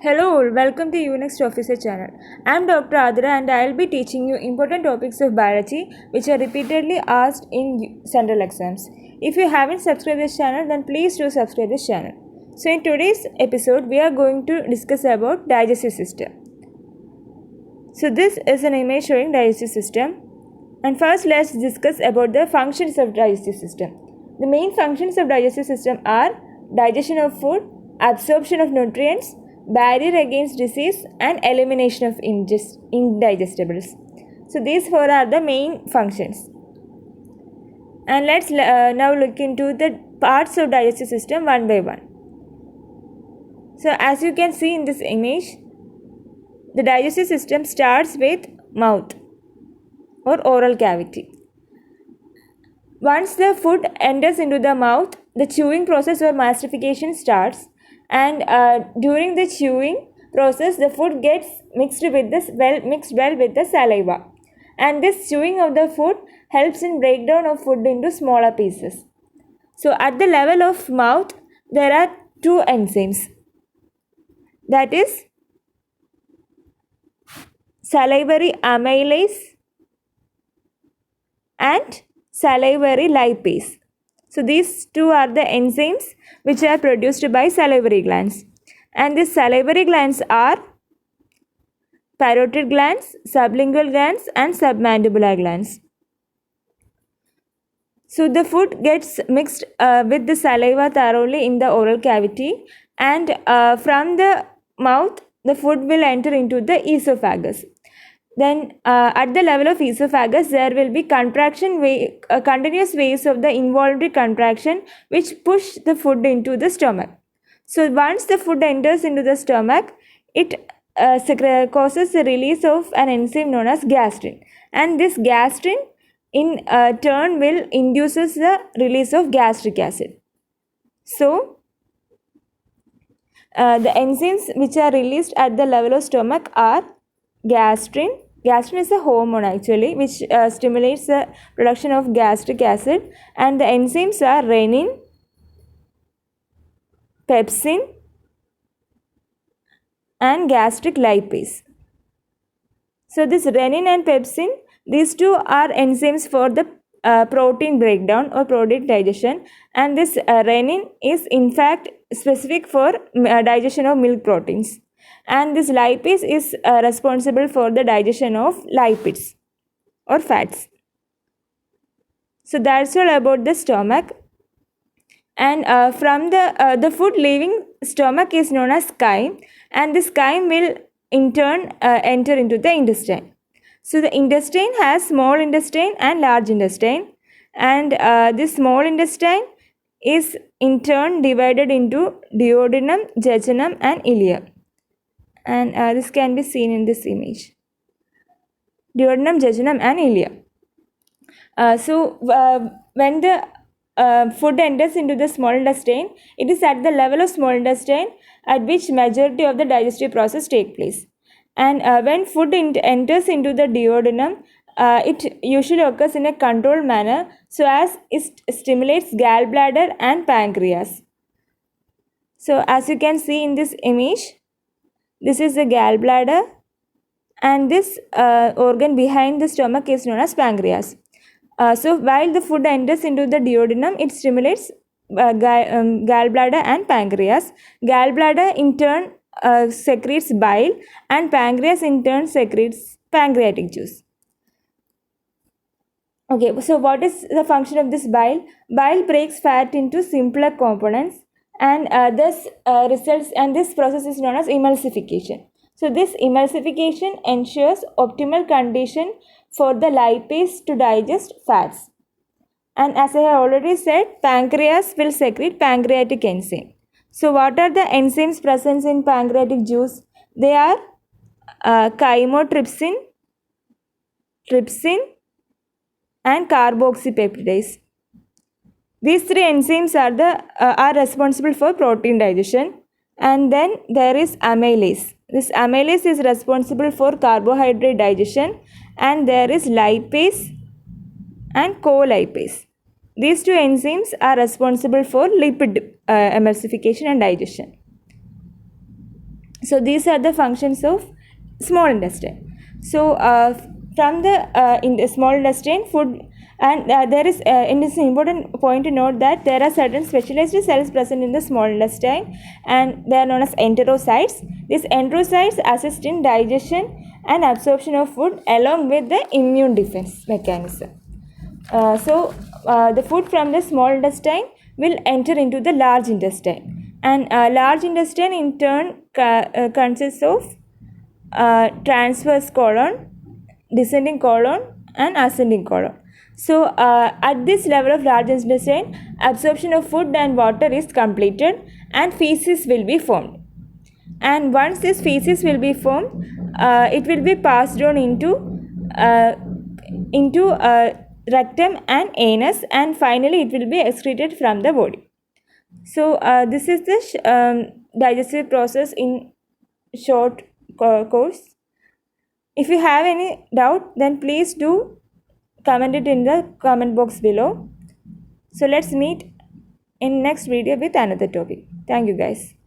Hello all, welcome to UNext Officer channel. I am Dr. Adra and I will be teaching you important topics of biology which are repeatedly asked in central exams. If you haven't subscribed this channel, then please do subscribe this channel. So in today's episode, we are going to discuss about digestive system. So this is an image showing digestive system. And first let's discuss about the functions of digestive system. The main functions of digestive system are digestion of food, absorption of nutrients, barrier against disease, and elimination of indigestibles. So these four are the main functions. And let's now look into the parts of digestive system one by one. So as you can see in this image, the digestive system starts with mouth or oral cavity. Once the food enters into the mouth, the chewing process or mastification starts, and during the chewing process, the food gets mixed well with the saliva, and this chewing of the food helps in breakdown of food into smaller pieces. So at the level of mouth, there are two enzymes, that is salivary amylase and salivary lipase. So these two are the enzymes which are produced by salivary glands, and these salivary glands are parotid glands, sublingual glands, and submandibular glands. So the food gets mixed with the saliva thoroughly in the oral cavity, and from the mouth the food will enter into the esophagus. Then at the level of esophagus, there will be continuous waves of the involuntary contraction which push the food into the stomach. So once the food enters into the stomach, it causes the release of an enzyme known as gastrin, and this gastrin in turn will induces the release of gastric acid. So the enzymes which are released at the level of stomach are gastrin. Gastrin is a hormone actually which stimulates the production of gastric acid, and the enzymes are renin, pepsin, and gastric lipase. So this renin and pepsin, these two are enzymes for the protein breakdown or protein digestion, and this renin is in fact specific for digestion of milk proteins, and this lipase is responsible for the digestion of lipids or fats. So that's all about the stomach. And from the food leaving stomach is known as chyme, and this chyme will in turn enter into the intestine. So the intestine has small intestine and large intestine, and this small intestine is in turn divided into duodenum, jejunum, and ileum, and this can be seen in this image: duodenum, jejunum, and ileum. When the food enters into the small intestine, it is at the level of small intestine at which majority of the digestive process take place. And when food enters into the duodenum, it usually occurs in a controlled manner so as it stimulates gallbladder and pancreas. So as you can see in this image, this is the gallbladder, and this organ behind the stomach is known as pancreas. So while the food enters into the duodenum, it stimulates gallbladder and pancreas. Gallbladder in turn secretes bile, and pancreas in turn secretes pancreatic juice. Okay, so what is the function of this bile? Bile breaks fat into simpler components, and this process is known as emulsification. So this emulsification ensures optimal condition for the lipase to digest fats. And as I have already said, pancreas will secrete pancreatic enzyme. So what are the enzymes present in pancreatic juice? They are chymotrypsin, trypsin, and carboxypeptidase. These three enzymes are responsible for protein digestion. And then there is amylase. This amylase is responsible for carbohydrate digestion, and there is lipase and colipase. These two enzymes are responsible for lipid emulsification and digestion. So these are the functions of small intestine. So from in the small intestine, food, and there is it is an important point to note that there are certain specialized cells present in the small intestine, and they are known as enterocytes. These enterocytes assist in digestion and absorption of food along with the immune defense mechanism. The food from the small intestine will enter into the large intestine, and large intestine in turn consists of transverse colon, descending colon, and ascending colon. So at this level of large intestine, absorption of food and water is completed, and feces will be formed. And once this feces will be formed, it will be passed on into rectum and anus, and finally it will be excreted from the body. So this is the digestive process in short course. If you have any doubt, then please do comment it in the comment box below. So let's meet in next video with another topic. Thank you guys.